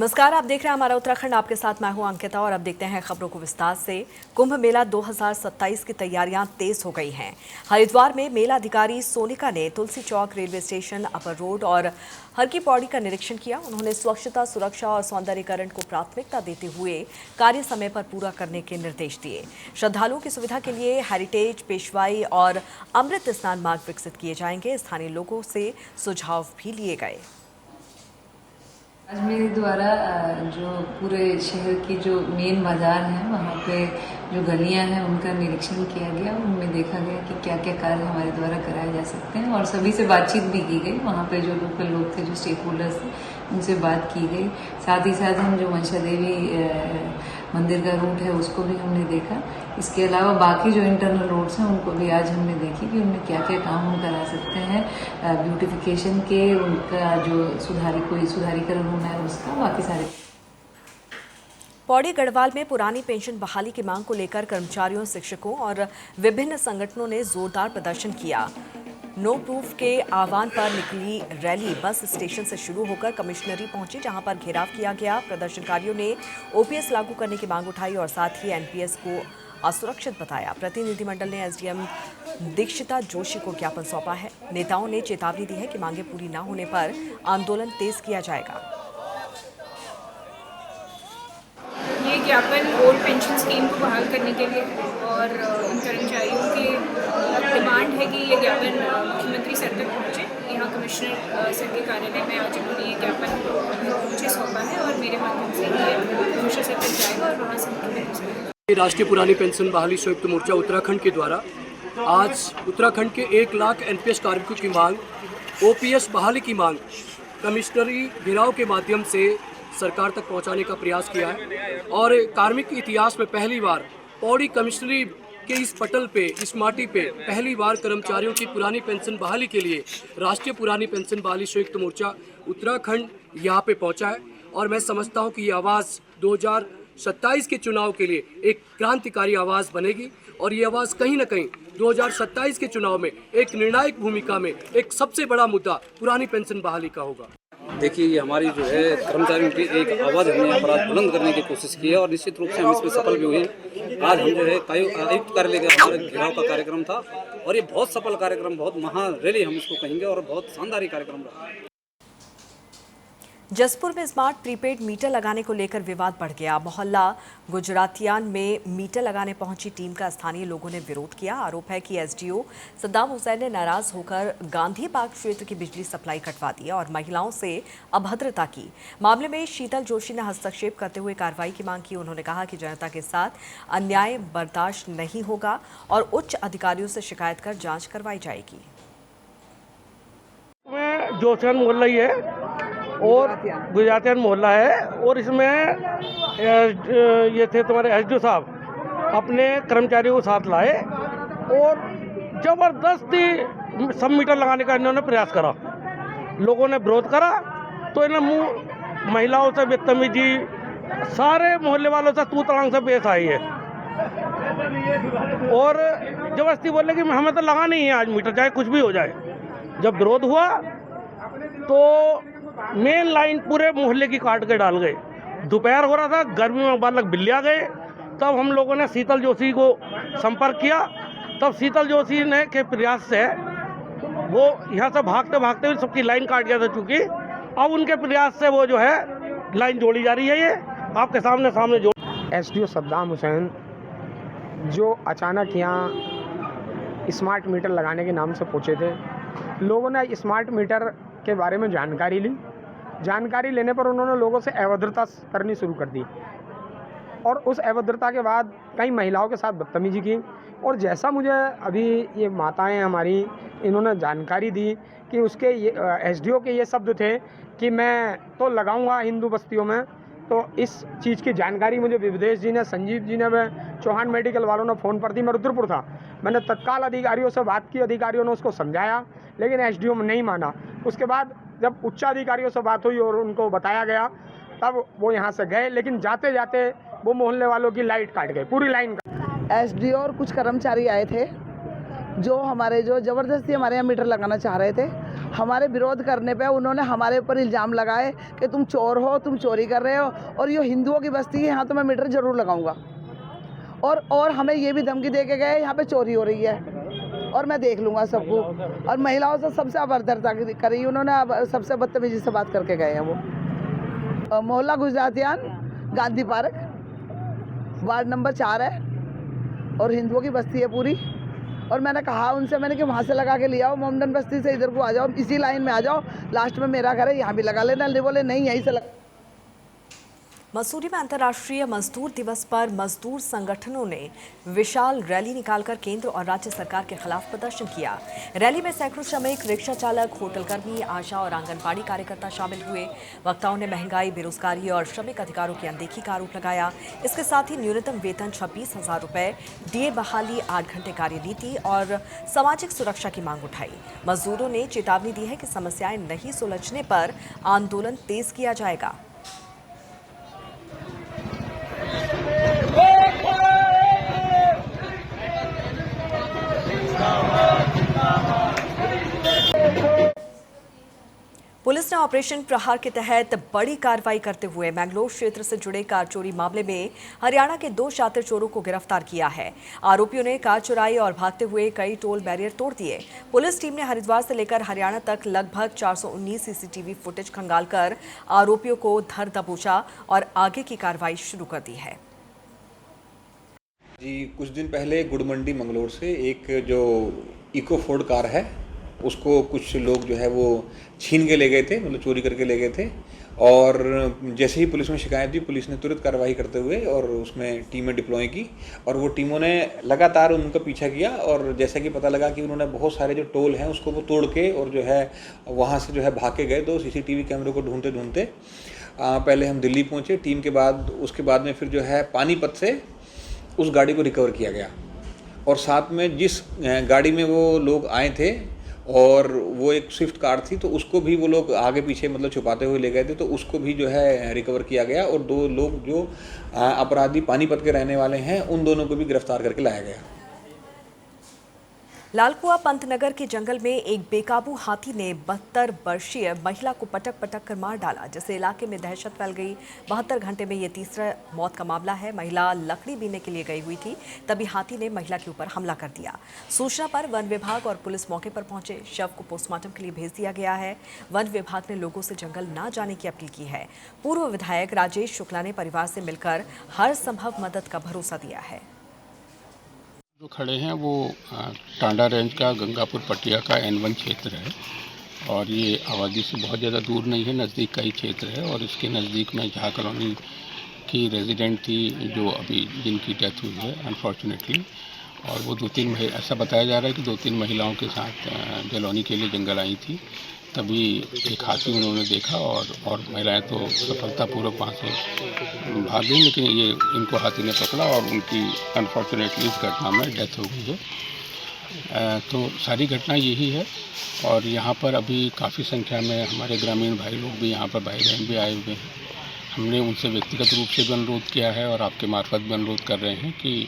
नमस्कार, आप देख रहे हैं हमारा उत्तराखंड। आपके साथ मैं हूं अंकिता और अब देखते हैं खबरों को विस्तार से। कुंभ मेला 2027 की तैयारियां तेज हो गई हैं। हरिद्वार में मेला अधिकारी सोनिका ने तुलसी चौक, रेलवे स्टेशन, अपर रोड और हर की पौड़ी का निरीक्षण किया। उन्होंने स्वच्छता, सुरक्षा और सौंदर्यीकरण को प्राथमिकता देते हुए कार्य समय पर पूरा करने के निर्देश दिए। श्रद्धालुओं की सुविधा के लिए हेरिटेज, पेशवाई और अमृत स्नान मार्ग विकसित किए जाएंगे। स्थानीय लोगों से सुझाव भी लिए गए। आज मेरे द्वारा जो पूरे शहर की जो मेन बाजार है वहाँ पे जो गलियाँ हैं उनका निरीक्षण किया गया। उनमें देखा गया कि क्या क्या कार्य हमारे द्वारा कराए जा सकते हैं और सभी से बातचीत भी की गई। वहाँ पे जो लोकल लोग थे, जो स्टेक होल्डर्स थे, उनसे बात की गई। साथ ही साथ हम जो मनसा देवी मंदिर का रूट है उसको भी हमने देखा। इसके अलावा बाकी जो इंटरनल रोड्स हैं उनको भी आज हमने देखी कि उनमें क्या क्या काम हम करा सकते हैं, ब्यूटिफिकेशन के, उनका जो सुधारीकरण होना है उसका, बाकी सारे। पौड़ी गढ़वाल में पुरानी पेंशन बहाली की मांग को लेकर कर्मचारियों, शिक्षकों और विभिन्न संगठनों ने जोरदार प्रदर्शन किया। नो प्रूफ के आह्वान पर निकली रैली बस स्टेशन से शुरू होकर कमिश्नरी पहुंची, जहां पर घेराव किया गया। प्रदर्शनकारियों ने ओपीएस लागू करने की मांग उठाई और साथ ही एनपीएस को असुरक्षित बताया। प्रतिनिधिमंडल ने एसडीएम दीक्षिता जोशी को ज्ञापन सौंपा है। नेताओं ने चेतावनी दी है कि मांगे पूरी न होने पर आंदोलन तेज किया जाएगा। ये ज्ञापन ओल्ड पेंशन स्कीम को बहाल करने के लिए है और इन कर्मचारियों की डिमांड है कि ये ज्ञापन मुख्यमंत्री सर तक पहुँचे। यहाँ कमिश्नर सर के कार्यालय में आज इन्होंने ये ज्ञापन मुझे सौंपा है और मेरे माध्यम से ये कमिश्नर सर तक जाएगा और वहाँ से मुख्यमंत्री। राष्ट्रीय पुरानी पेंशन बहाली संयुक्त मोर्चा उत्तराखंड के द्वारा आज उत्तराखंड के 1 लाख एनपीएस कार्मिकों की मांग, ओपीएस बहाली की मांग कमिश्नरी घेराव के माध्यम से सरकार तक पहुंचाने का प्रयास किया है। और कार्मिक इतिहास में पहली बार पौड़ी कमिश्नरी के इस पटल पे, इस माटी पे पहली बार कर्मचारियों की पुरानी पेंशन बहाली के लिए राष्ट्रीय पुरानी पेंशन बहाली संयुक्त मोर्चा उत्तराखंड यहाँ पे पहुंचा है। और मैं समझता हूँ कि ये आवाज़ 2027 के चुनाव के लिए एक क्रांतिकारी आवाज़ बनेगी और ये आवाज़ कहीं ना कहीं 2027 के चुनाव में एक निर्णायक भूमिका में एक सबसे बड़ा मुद्दा पुरानी पेंशन बहाली का होगा। देखिए, ये हमारी जो है कर्मचारियों की एक आवाज़ हमने यहाँ पर आज बुलंद करने की कोशिश की है और निश्चित रूप से हम इसमें सफल भी हुए हैं। आज हम जो है आयुक्त कार्यालय का हमारा घेराव का कार्यक्रम था और ये बहुत सफल कार्यक्रम, बहुत महा रैली हम इसको कहेंगे और बहुत शानदार कार्यक्रम रहा। जसपुर में स्मार्ट प्रीपेड मीटर लगाने को लेकर विवाद बढ़ गया। मोहल्ला गुजरातियान में मीटर लगाने पहुंची टीम का स्थानीय लोगों ने विरोध किया। आरोप है कि एसडीओ सद्दाम हुसैन ने नाराज होकर गांधी पार्क क्षेत्र की बिजली सप्लाई कटवा दी और महिलाओं से अभद्रता की। मामले में शीतल जोशी ने हस्तक्षेप करते हुए कार्रवाई की मांग की। उन्होंने कहा कि जनता के साथ अन्याय बर्दाश्त नहीं होगा और उच्च अधिकारियों से शिकायत कर जाँच करवाई जाएगी। जोशियान मोहल्ला ही है और गुजरातियान मोहल्ला है और इसमें ये थे तुम्हारे एसडीओ साहब अपने कर्मचारियों को साथ लाए और जबरदस्ती सब मीटर लगाने का इन्होंने प्रयास करा। लोगों ने विरोध करा तो इन्हें महिलाओं से बदतमीजी, सारे मोहल्ले वालों से तू तड़ांग से पेश आई है और जबरदस्ती बोले कि हमें तो लगाना ही है आज मीटर, चाहे कुछ भी हो जाए। जब विरोध हुआ तो मेन लाइन पूरे मोहल्ले की काट के डाल गए। दोपहर हो रहा था, गर्मी में बालक बिल्ली आ गए। तब हम लोगों ने शीतल जोशी को संपर्क किया। तब शीतल जोशी ने के प्रयास से वो यहाँ से भागते भागते हुए सबकी लाइन काट गया था। चूँकि अब उनके प्रयास से वो जो है लाइन जोड़ी जा रही है। ये आपके सामने जोड़। एसडीओ सद्दाम हुसैन जो अचानक यहाँ स्मार्ट मीटर लगाने के नाम से पहुँचे थे, लोगों ने स्मार्ट मीटर के बारे में जानकारी ली। जानकारी लेने पर उन्होंने लोगों से अभद्रता करनी शुरू कर दी और उस अभद्रता के बाद कई महिलाओं के साथ बदतमीजी की। और जैसा मुझे अभी ये माताएं हमारी इन्होंने जानकारी दी कि उसके एसडीओ के ये शब्द थे कि मैं तो लगाऊंगा हिंदू बस्तियों में। तो इस चीज़ की जानकारी मुझे विवेश जी ने, संजीव जी ने, चौहान मेडिकल वालों ने फ़ोन पर दी। मैं रुद्रपुर था, मैंने तत्काल अधिकारियों से बात की। अधिकारियों ने उसको समझाया लेकिन एसडीओ ने नहीं माना। उसके बाद जब उच्चाधिकारियों से बात हुई और उनको बताया गया तब वो यहाँ से गए, लेकिन जाते जाते वो मोहल्ले वालों की लाइट काट गए, पूरी लाइन। एसडीओ और कुछ कर्मचारी आए थे जो हमारे जो ज़बरदस्ती हमारे यहाँ मीटर लगाना चाह रहे थे, हमारे विरोध करने पे उन्होंने हमारे ऊपर इल्ज़ाम लगाए कि तुम चोर हो, तुम चोरी कर रहे हो और ये हिंदुओं की बस्ती है, यहाँ तो मैं मीटर ज़रूर लगाऊंगा। और हमें ये भी धमकी दे के गए यहाँ पे चोरी हो रही है और मैं देख लूँगा सबको। और महिलाओं से सबसे अभद्रता करी उन्होंने, सबसे बदतमीजी से बात करके गए हैं वो। मोहल्ला गुजरातियान, गांधी पार्क, वार्ड नंबर 4 है और हिंदुओं की बस्ती है पूरी। और मैंने कहा उनसे, मैंने कि वहाँ से लगा के ले आओ, मोमडन बस्ती से इधर को आ जाओ, इसी लाइन में आ जाओ, लास्ट में मेरा घर है, यहाँ भी लगा लेना। बोले नहीं, यहीं से लगा। मसूरी में अंतर्राष्ट्रीय मजदूर दिवस पर मजदूर संगठनों ने विशाल रैली निकालकर केंद्र और राज्य सरकार के खिलाफ प्रदर्शन किया। रैली में सैकड़ों श्रमिक, रिक्शा चालक, होटल कर्मी, आशा और आंगनबाड़ी कार्यकर्ता शामिल हुए। वक्ताओं ने महंगाई, बेरोजगारी और श्रमिक अधिकारों की अनदेखी का आरोप लगाया। इसके साथ ही न्यूनतम वेतन 26,000 रुपए, डीए बहाली, 8 घंटे कार्यनीति और सामाजिक सुरक्षा की मांग उठाई। मजदूरों ने चेतावनी दी है कि समस्याएं नहीं सुलझने पर आंदोलन तेज किया जाएगा। पुलिस ने ऑपरेशन प्रहार के तहत बड़ी कार्रवाई करते हुए मैंगलोर क्षेत्र से जुड़े कार चोरी मामले में हरियाणा के 2 शातिर चोरों को गिरफ्तार किया है। आरोपियों ने कार चुराई और भागते हुए कई टोल बैरियर तोड़ दिए। पुलिस टीम ने हरिद्वार से लेकर हरियाणा तक लगभग 419 सीसीटीवी फुटेज खंगालकर आरोपियों को धर दबोचा और आगे की कार्रवाई शुरू कर दी है। जी, कुछ दिन पहले गुड़ मंडी मंगलोर से एक जो इको फोर्ड कार है उसको कुछ लोग जो है वो छीन के ले गए थे, मतलब चोरी करके ले गए थे। और जैसे ही पुलिस में शिकायत दी, पुलिस ने तुरंत कार्रवाई करते हुए और उसमें टीमें डिप्लॉय की और वो टीमों ने लगातार उनका पीछा किया। और जैसा कि पता लगा कि उन्होंने बहुत सारे जो टोल हैं उसको वो तोड़ के और जो है वहाँ से जो है भाग के गए। तो सीसीटीवी कैमरे को ढूंढते ढूंढते पहले हम दिल्ली पहुँचे टीम के बाद, उसके बाद में फिर जो है पानीपत से उस गाड़ी को रिकवर किया गया। और साथ में जिस गाड़ी में वो लोग आए थे और वो एक स्विफ्ट कार थी, तो उसको भी वो लोग आगे पीछे मतलब छुपाते हुए ले गए थे, तो उसको भी जो है रिकवर किया गया। और 2 लोग जो अपराधी पानीपत के रहने वाले हैं उन दोनों को भी गिरफ्तार करके लाया गया। लालकुआ पंतनगर के जंगल में एक बेकाबू हाथी ने 72 वर्षीय महिला को पटक पटक कर मार डाला, जिससे इलाके में दहशत फैल गई। 72 घंटे में ये तीसरा मौत का मामला है। महिला लकड़ी बीनने के लिए गई हुई थी, तभी हाथी ने महिला के ऊपर हमला कर दिया। सूचना पर वन विभाग और पुलिस मौके पर पहुंचे। शव को पोस्टमार्टम के लिए भेज दिया गया है। वन विभाग ने लोगों से जंगल न जाने की अपील की है। पूर्व विधायक राजेश शुक्ला ने परिवार से मिलकर हर संभव मदद का भरोसा दिया है। जो खड़े हैं वो टांडा रेंज का गंगापुर पटिया का N1 क्षेत्र है और ये आबादी से बहुत ज़्यादा दूर नहीं है, नज़दीक का ही क्षेत्र है। और इसके नज़दीक में झा कॉलोनी की रेजिडेंट थी जो अभी जिनकी डेथ हुई है अनफॉर्चुनेटली। और वो 2-3 ऐसा बताया जा रहा है कि 2-3 महिलाओं के साथ जलौनी के लिए जंगल आई थी, तभी एक हाथी उन्होंने देखा और महिलाएं तो सफलतापूर्वक वहाँ से भाग गई, लेकिन ये इनको हाथी ने पकड़ा और उनकी अनफॉर्चुनेटली इस घटना में डेथ हो गई है। तो सारी घटना यही है। और यहाँ पर अभी काफ़ी संख्या में हमारे ग्रामीण भाई लोग भी यहाँ पर भाई बहन भी आए हुए हैं। हमने उनसे व्यक्तिगत रूप से भी अनुरोध किया है और आपके मार्फत भी अनुरोध कर रहे हैं कि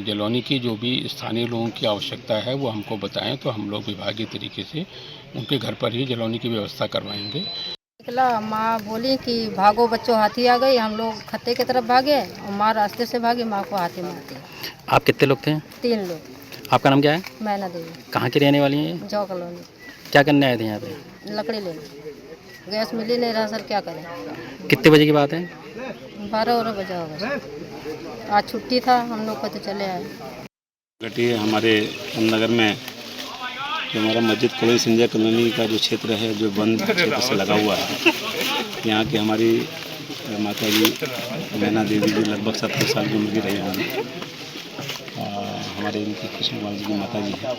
जलौनी की जो भी स्थानीय लोगों की आवश्यकता है वो हमको बताएं, तो हम लोग विभागीय तरीके से उनके घर पर ही जलौनी की व्यवस्था करवाएंगे। निकला, माँ बोली कि भागो बच्चों, हाथी आ गई। हम लोग खत्ते की तरफ भागे और माँ रास्ते से भागी, माँ को हाथी मार दिया। आप कितने लोग थे? 3 लोग। आपका नाम क्या है? मैना देवी। कहाँ की रहने वाली हैं? जौ कॉलोनी। क्या करने आए थे यहाँ पे? लकड़ी लेने। गैस मिली नहीं रहा सर, क्या करें। कितने बजे की बात है? 12 बजा होगा। आज छुट्टी था, हम लोग को तो चले आए। घटी हमारे नगर में जो हमारा मस्जिद कॉलोनी संजय कॉलोनी का जो क्षेत्र है जो बंद क्षेत्र से लगा हुआ है, यहाँ की हमारी माता जी मैना देवी जी लगभग 70 साल की उम्र की रही होंगी। हमारे इनकी कृष्ण कुमार जी की माता जी है,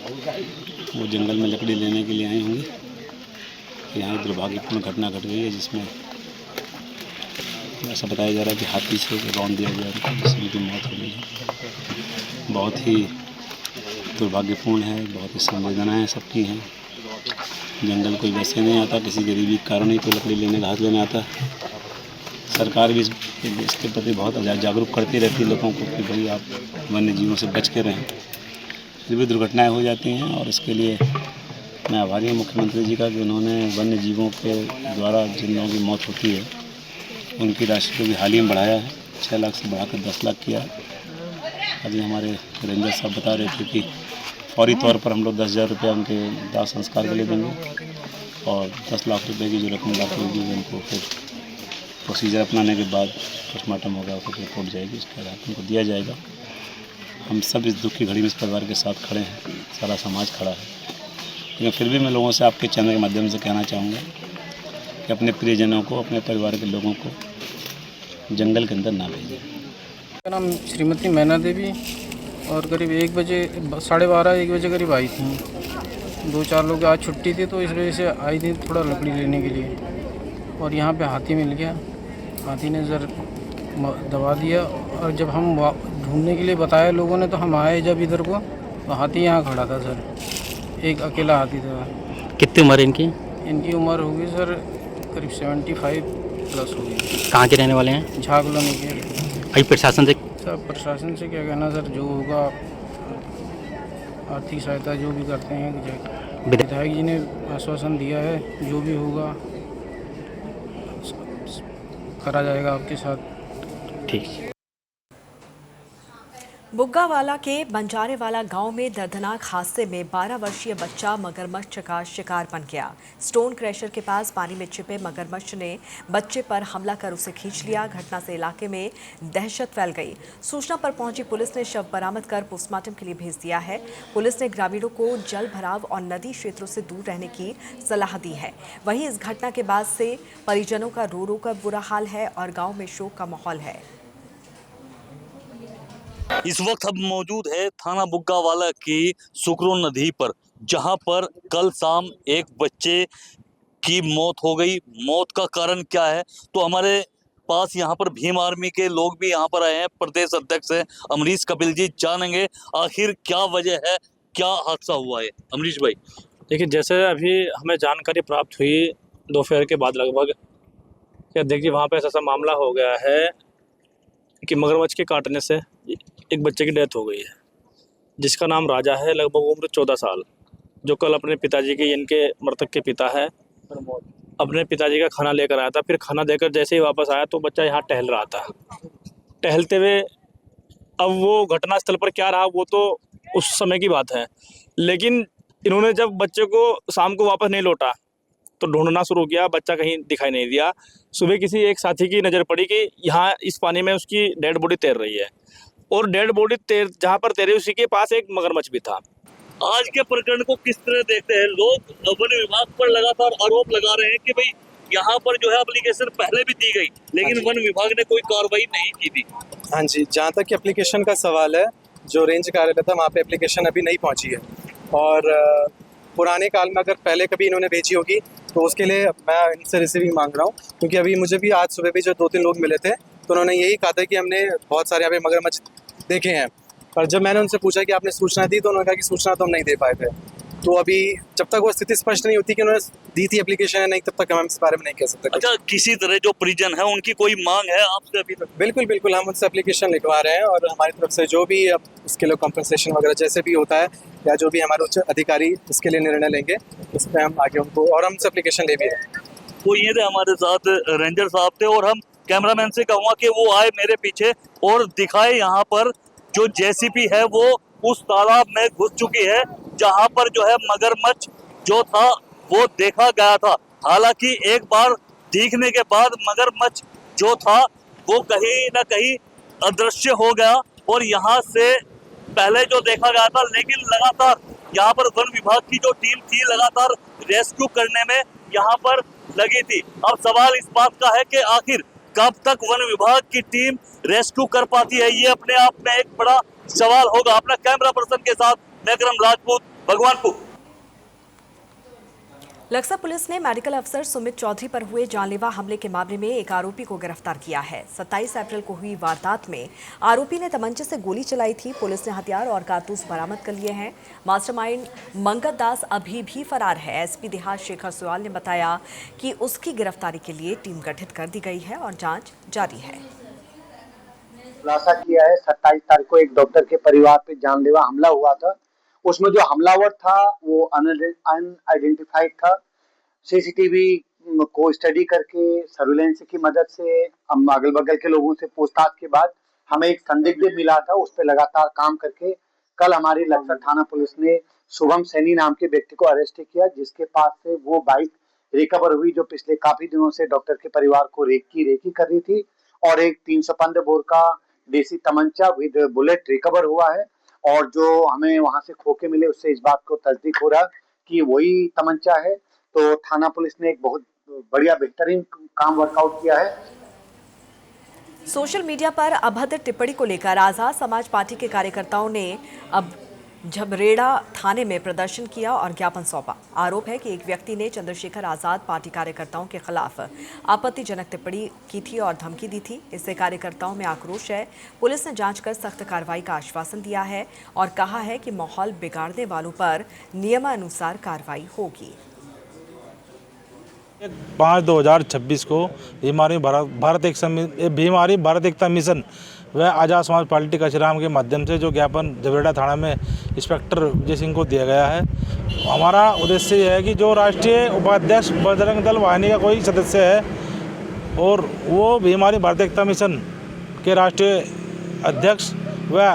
वो जंगल में लकड़ी लेने के लिए आई होंगी। यहाँ दुर्भाग्यपूर्ण घटना घट गई है जिसमें ऐसा बताया जा रहा है कि हाथी से रौंद दिया गया उनको, जिससे उनकी मौत हो गई है। बहुत ही दुर्भाग्यपूर्ण है, बहुत ही संवेदनाएँ सबकी हैं। जंगल कोई वैसे नहीं आता, किसी गरीबी के कारण ही तो लकड़ी लेने घास लेने आता। सरकार भी इसके प्रति बहुत जागरूक करती रहती है लोगों को कि भाई आप वन्य जीवों से बच के रहें। फिर भी दुर्घटनाएं हो जाती हैं। और इसके लिए मैं आभारी हूँ मुख्यमंत्री जी का कि उन्होंने वन्य जीवों के द्वारा जिन लोगों की मौत होती है उनकी राशि को भी हाल ही में बढ़ाया है, 6 लाख से बढ़ाकर 10 लाख किया है। अभी हमारे रेंजर साहब बता रहे थे कि फौरी तौर पर हम लोग 10,000 रुपये उनके दाह संस्कार के लिए देंगे और 10 लाख रुपए की जो रकम बाकी होगी उनको फिर प्रोसीजर अपनाने के बाद पोस्टमार्टम होगा, फिर रिपोर्ट जाएगी, उसके बाद उनको दिया जाएगा। हम सब इस दुख की घड़ी में इस परिवार के साथ खड़े हैं, सारा समाज खड़ा है। लेकिन फिर भी मैं लोगों से आपके चैनल के माध्यम से कहना चाहूँगा कि अपने प्रियजनों को, अपने परिवार के लोगों को जंगल के अंदर ना भेजें। मेरा नाम श्रीमती मैना देवी और करीब 1 बजे 12:30-1 बजे करीब आई थी। 2-4 लोग आज छुट्टी थी तो इस वजह से आई थी थोड़ा लकड़ी लेने के लिए और यहाँ पे हाथी मिल गया। हाथी ने सर दबा दिया और जब हम ढूंढने के लिए बताया लोगों ने तो हम आए जब इधर को तो हाथी यहाँ खड़ा था सर, एक अकेला हाथी था। कितनी उम्र है इनकी? इनकी उम्र होगी सर करीब 75 प्लस होगी। कहाँ के रहने वाले हैं? झाग कॉलोनी के। अभी प्रशासन से क्या कहना सर, जो होगा आर्थिक सहायता जो भी करते हैं विधायक जी ने आश्वासन दिया है, जो भी होगा करा जाएगा आपके साथ। ठीक। बुग्गावाला के बंजारेवाला गांव में दर्दनाक हादसे में 12 वर्षीय बच्चा मगरमच्छ का शिकार बन गया। स्टोन क्रैशर के पास पानी में छिपे मगरमच्छ ने बच्चे पर हमला कर उसे खींच लिया। घटना से इलाके में दहशत फैल गई। सूचना पर पहुंची पुलिस ने शव बरामद कर पोस्टमार्टम के लिए भेज दिया है। पुलिस ने ग्रामीणों को जल भराव और नदी क्षेत्रों से दूर रहने की सलाह दी है। वहीं इस घटना के बाद से परिजनों का रो रो कर बुरा हाल है और गाँव में शोक का माहौल है। इस वक्त हम मौजूद है थाना बुग्गावाला की सुकरो नदी पर, जहां पर कल शाम एक बच्चे की मौत हो गई। मौत का कारण क्या है तो हमारे पास यहां पर भीम आर्मी के लोग भी यहां पर आए हैं। प्रदेश अध्यक्ष है अमरीश कपिल जी, जानेंगे आखिर क्या वजह है, क्या हादसा हुआ है। अमरीश भाई, देखिए जैसे अभी हमें जानकारी प्राप्त हुई दोपहर के बाद लगभग, क्या देखिए वहाँ पे ऐसा मामला हो गया है कि मगरमच्छ के काटने से एक बच्चे की डेथ हो गई है, जिसका नाम राजा है, लगभग उम्र 14 साल, जो कल अपने पिताजी के, इनके मृतक के पिता है, अपने पिताजी का खाना लेकर आया था। फिर खाना देकर जैसे ही वापस आया तो बच्चा यहाँ टहल रहा था। टहलते हुए अब वो घटनास्थल पर क्या रहा वो तो उस समय की बात है, लेकिन इन्होंने जब बच्चे को शाम को वापस नहीं लौटा तो ढूंढना शुरू किया, बच्चा कहीं दिखाई नहीं दिया। सुबह किसी एक साथी की नज़र पड़ी कि यहाँ इस पानी में उसकी डेड बॉडी तैर रही है और डेड बॉडी जहाँ पर तैरी उसी के पास एक मगरमच्छ भी था। आज के प्रकरण को किस तरह देखते हैं? लोग वन विभाग पर लगातार आरोप लगा रहे हैं कि भाई यहाँ पर जो है एप्लीकेशन पहले भी दी गई लेकिन वन विभाग ने कोई कार्रवाई नहीं की थी। हाँ जी, जहाँ तक एप्लीकेशन का सवाल है, जो रेंज कार्यालय था वहाँ पे एप्लीकेशन अभी नहीं पहुँची है और पुराने काल में अगर पहले कभी इन्होंने भेजी होगी तो उसके लिए मैं इनसे रिसीविंग मांग रहा हूँ, क्योंकि अभी मुझे भी आज सुबह भी जो 2-3 लोग मिले थे तो उन्होंने यही कहा था कि हमने बहुत सारे यहाँ पे मगरमच्छ देखे हैं। पर जब मैंने उनसे पूछा कि आपने सूचना दी तो उन्होंने कहा कि सूचना तो हम नहीं दे पाए थे। तो अभी जब तक वो स्थिति स्पष्ट नहीं होती कि उन्होंने दी थी एप्लीकेशन या नहीं, तब तक हम इस बारे में नहीं कह सकते। अच्छा, किसी तरह जो परिजन है उनकी कोई मांग है आपसे अभी तक? बिल्कुल हम उनसे एप्लीकेशन लिखवा रहे हैं और हमारी तरफ से जो भी अब उसके लिए कॉम्पनसेशन वगैरह जैसे भी होता है या जो भी हमारे उच्च अधिकारी उसके लिए निर्णय लेंगे उस पर हम आगे उनको, और हम एप्लीकेशन ले भी रहे हैं। वो ये थे हमारे साथ रेंजर साहब थे और हम कैमरामैन से कहूँगा कि वो आए मेरे पीछे और दिखाए यहाँ पर जो जेसीबी है वो उस तालाब में घुस चुकी है जहाँ पर जो है मगरमच्छ जो था वो देखा गया था। हालांकि एक बार दिखने के बाद मगरमच्छ जो था वो कहीं ना कहीं अदृश्य हो गया और यहाँ से पहले जो देखा गया था, लेकिन लगातार यहाँ पर वन विभाग की जो टीम थी लगातार रेस्क्यू करने में यहाँ पर लगी थी। अब सवाल इस बात का है कि आखिर कब तक वन विभाग की टीम रेस्क्यू कर पाती है, ये अपने आप में एक बड़ा सवाल होगा। अपना कैमरा पर्सन के साथ मैं करम राजपूत, भगवानपुर। लक्सा पुलिस ने मेडिकल अफसर सुमित चौधरी पर हुए जानलेवा हमले के मामले में एक आरोपी को गिरफ्तार किया है। 27 अप्रैल को हुई वारदात में आरोपी ने तमंचे से गोली चलाई थी। पुलिस ने हथियार और कारतूस बरामद कर लिए हैं। मास्टरमाइंड मंगत दास अभी भी फरार है। एसपी देहात शेखर सोयाल ने बताया कि उसकी गिरफ्तारी के लिए टीम गठित कर दी गई है और जाँच जारी है। खुलासा किया है 27 तारीख को एक डॉक्टर के परिवार पर जानलेवा हमला हुआ था। उसमें जो हमलावर था वो अनआइडेंटिफाइड था। सीसीटीवी को स्टडी करके सर्विलेंस की मदद से हम अगल बगल के लोगों से पूछताछ के बाद हमें एक संदिग्ध मिला था, उस पर लगातार काम करके कल हमारी लक्सर थाना पुलिस ने शुभम सैनी नाम के व्यक्ति को अरेस्ट किया, जिसके पास से वो बाइक रिकवर हुई जो पिछले काफी दिनों से डॉक्टर के परिवार को रेकी कर रही थी, और एक 315 बोर का देसी तमंचा विद बुलेट रिकवर हुआ है। और जो हमें वहां से खोके मिले उससे इस बात को तस्दीक हो रहा कि वही तमंचा है। तो थाना पुलिस ने एक बहुत बढ़िया बेहतरीन काम वर्कआउट किया है। सोशल मीडिया पर अभद्र टिप्पणी को लेकर आजाद समाज पार्टी के कार्यकर्ताओं ने अब झबरेड़ा थाने में प्रदर्शन किया और ज्ञापन सौंपा। आरोप है कि एक व्यक्ति ने चंद्रशेखर आजाद पार्टी कार्यकर्ताओं के खिलाफ आपत्तिजनक टिप्पणी की थी और धमकी दी थी। इससे कार्यकर्ताओं में आक्रोश है। पुलिस ने जांच कर सख्त कार्रवाई का आश्वासन दिया है और कहा है कि माहौल बिगाड़ने वालों पर नियमानुसार कार्रवाई होगी। 5/2026 को भारत एकता मिशन व आज़ाद समाज पार्टी कचराम के माध्यम से जो ज्ञापन झबरेड़ा थाना में इंस्पेक्टर विजय सिंह को दिया गया है, हमारा उद्देश्य यह है कि जो राष्ट्रीय उपाध्यक्ष बजरंग दल वाहिनी का कोई सदस्य है और वो भी हमारी भारत एकता मिशन के राष्ट्रीय अध्यक्ष व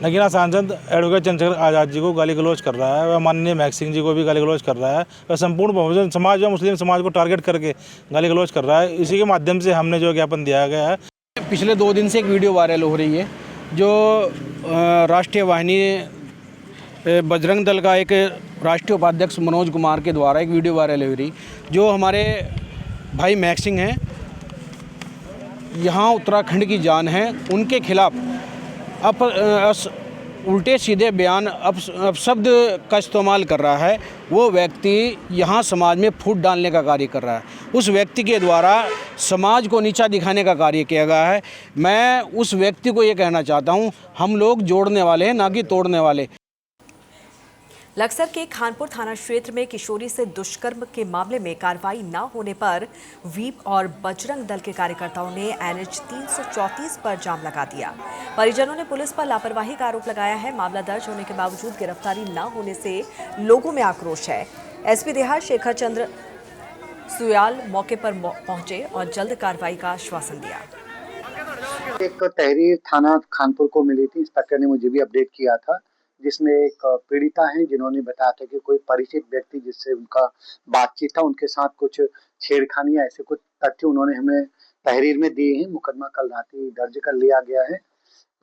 नगीना सांसद एडवोकेट चंद्रशेखर आज़ाद जी को गाली गलौज कर रहा है, वह माननीय महक सिंह जी को भी गाली गलौज कर रहा है, वह संपूर्ण बहुजन समाज व मुस्लिम समाज को टारगेट करके गाली गलौज कर रहा है। इसी के माध्यम से हमने जो ज्ञापन दिया गया है। पिछले 2 दिन से एक वीडियो वायरल हो रही है जो राष्ट्रीय वाहिनी बजरंग दल का एक राष्ट्रीय उपाध्यक्ष मनोज कुमार के द्वारा एक वीडियो वायरल हो रही, जो हमारे भाई महक सिंह हैं, यहाँ उत्तराखंड की जान है, उनके खिलाफ उल्टे सीधे बयान अपशब्द का इस्तेमाल कर रहा है। वो व्यक्ति यहाँ समाज में फूट डालने का कार्य कर रहा है। उस व्यक्ति के द्वारा समाज को नीचा दिखाने का कार्य किया गया है। मैं उस व्यक्ति को ये कहना चाहता हूँ, हम लोग जोड़ने वाले हैं, ना कि तोड़ने वाले। लक्सर के खानपुर थाना क्षेत्र में किशोरी से दुष्कर्म के मामले में कार्रवाई न होने पर वीप और बजरंग दल के कार्यकर्ताओं ने NH 334 पर जाम लगा दिया। परिजनों ने पुलिस पर लापरवाही का आरोप लगाया है। मामला दर्ज होने के बावजूद गिरफ्तारी न होने से लोगों में आक्रोश है। SP देहात शेखर चंद्र सुयाल मौके पर पहुंचे और जल्द कार्रवाई का आश्वासन दिया। एक तहरीर थाना खानपुर को मिली थी, इंस्पेक्टर ने मुझे भी अपडेट किया था, जिसमें एक पीड़िता हैं जिन्होंने बताया था कि कोई परिचित व्यक्ति जिससे उनका बातचीत था, उनके साथ कुछ छेड़खानी या ऐसे कुछ तथ्य उन्होंने हमें तहरीर में दिए हैं। मुकदमा कल रात ही दर्ज कर लिया गया है।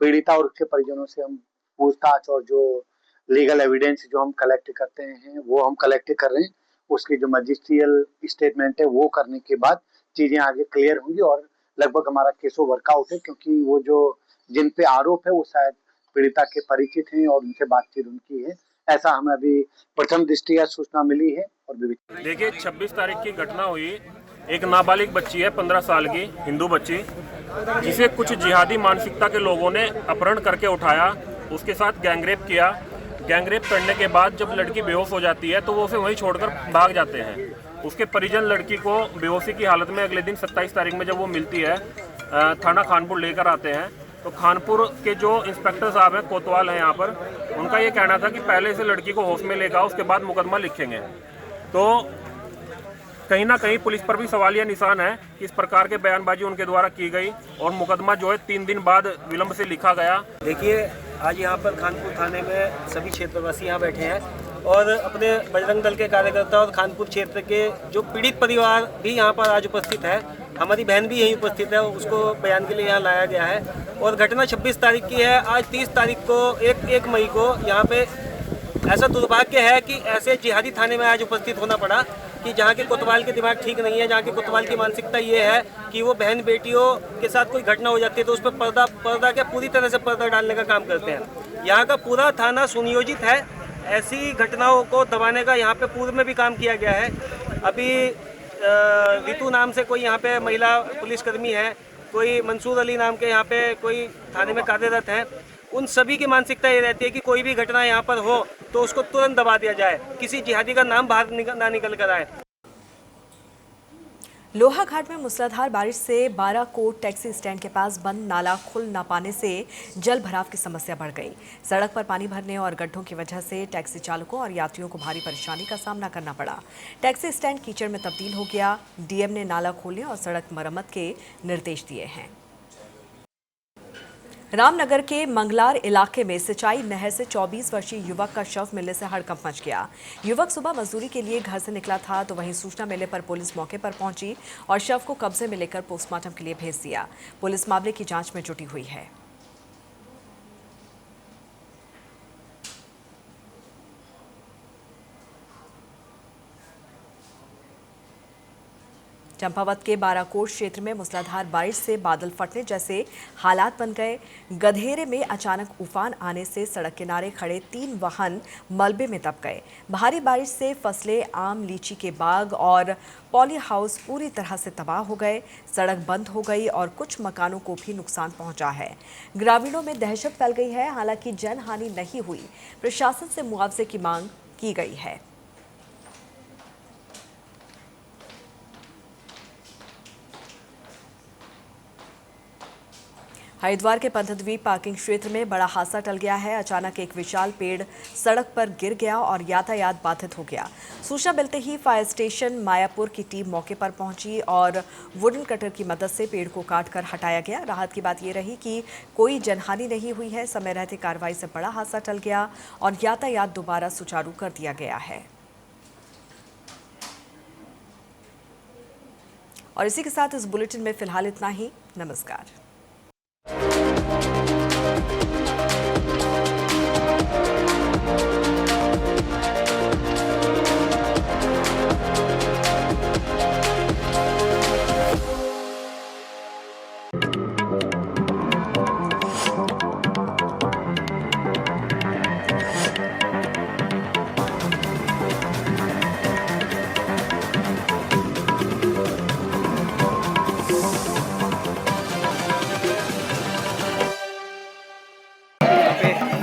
पीड़िता और उसके परिजनों से हम पूछताछ और जो लीगल एविडेंस जो हम कलेक्ट करते हैं वो हम कलेक्ट कर रहे हैं। उसकी जो मजिस्ट्रियल स्टेटमेंट है वो करने के बाद चीजें आगे क्लियर होंगी और लगभग हमारा केस वर्कआउट है, क्योंकि वो जो जिन पे आरोप है वो शायद पीड़िता के परिचित हैं और उनसे बातचीत उनकी है, ऐसा हमें अभी प्रथम दृष्टया सूचना मिली है। और देखिए 26 तारीख की घटना हुई, एक नाबालिग बच्ची है 15 साल की हिंदू बच्ची, जिसे कुछ जिहादी मानसिकता के लोगों ने अपहरण करके उठाया, उसके साथ गैंगरेप किया। गैंगरेप करने के बाद जब लड़की बेहोश हो जाती है तो वो उसे वहीं छोड़कर भाग जाते हैं। उसके परिजन लड़की को बेहोशी की हालत में अगले दिन 27 तारीख में जब वो मिलती है थाना खानपुर लेकर आते हैं। तो खानपुर के जो इंस्पेक्टर साहब हैं, कोतवाल हैं यहाँ पर, उनका ये कहना था कि पहले से लड़की को होश में लेकर आओ, उसके बाद मुकदमा लिखेंगे। तो कहीं ना कहीं पुलिस पर भी सवालिया निशान है कि इस प्रकार के बयानबाजी उनके द्वारा की गई और मुकदमा जो है 3 दिन बाद विलंब से लिखा गया। देखिए आज यहाँ पर खानपुर थाने में सभी क्षेत्रवासी यहाँ बैठे हैं और अपने बजरंग दल के कार्यकर्ता और खानपुर क्षेत्र के जो पीड़ित परिवार भी यहाँ पर आज उपस्थित है। हमारी बहन भी यहीं उपस्थित है, उसको बयान के लिए यहाँ लाया गया है। और घटना 26 तारीख की है। आज 30 तारीख को 1 मई को यहाँ पे ऐसा दुर्भाग्य है कि ऐसे जिहादी थाने में आज उपस्थित होना पड़ा कि जहाँ के कोतवाल के दिमाग ठीक नहीं है, जहाँ के कोतवाल की मानसिकता ये है कि वो बहन बेटियों के साथ कोई घटना हो जाती है तो उस पर पर्दा क्या पूरी तरह से पर्दा डालने का काम करते हैं। यहाँ का पूरा थाना सुनियोजित है, ऐसी घटनाओं को दबाने का यहाँ पे पूर्व में भी काम किया गया है। अभी रितु नाम से कोई यहाँ पे महिला पुलिसकर्मी है, कोई मंसूर अली नाम के यहाँ पे कोई थाने में कार्यरत है। उन सभी की मानसिकता ये रहती है कि कोई भी घटना यहाँ पर हो तो उसको तुरंत दबा दिया जाए, किसी जिहादी का नाम बाहर ना निकल कर आए। लोहाघाट में मूसलाधार बारिश से 12 कोट टैक्सी स्टैंड के पास बंद नाला खुल न पाने से जल भराव की समस्या बढ़ गई। सड़क पर पानी भरने और गड्ढों की वजह से टैक्सी चालकों और यात्रियों को भारी परेशानी का सामना करना पड़ा। टैक्सी स्टैंड कीचड़ में तब्दील हो गया। डीएम ने नाला खोलने और सड़क मरम्मत के निर्देश दिए हैं। रामनगर के मंगलार इलाके में सिंचाई नहर से 24 वर्षीय युवक का शव मिलने से हड़कंप मच गया। युवक सुबह मजदूरी के लिए घर से निकला था तो वहीं सूचना मिलने पर पुलिस मौके पर पहुंची और शव को कब्जे में लेकर पोस्टमार्टम के लिए भेज दिया। पुलिस मामले की जांच में जुटी हुई है। चंपावत के बाराकोट क्षेत्र में मूसलाधार बारिश से बादल फटने जैसे हालात बन गए। गधेरे में अचानक उफान आने से सड़क किनारे खड़े 3 वाहन मलबे में दब गए। भारी बारिश से फसलें, आम, लीची के बाग और पॉली हाउस पूरी तरह से तबाह हो गए। सड़क बंद हो गई और कुछ मकानों को भी नुकसान पहुंचा है। ग्रामीणों में दहशत फैल गई है। हालांकि जनहानि नहीं हुई। प्रशासन से मुआवजे की मांग की गई है। हरिद्वार के पंथद्वीप पार्किंग क्षेत्र में बड़ा हादसा टल गया है। अचानक एक विशाल पेड़ सड़क पर गिर गया और यातायात बाधित हो गया। सूचना मिलते ही फायर स्टेशन मायापुर की टीम मौके पर पहुंची और वुडन कटर की मदद से पेड़ को काटकर हटाया गया। राहत की बात यह रही कि कोई जनहानि नहीं हुई है। समय रहते कार्रवाई से बड़ा हादसा टल गया और यातायात दोबारा सुचारू कर दिया गया है। और इसी के साथ इस बुलेटिन में फिलहाल इतना ही। नमस्कार।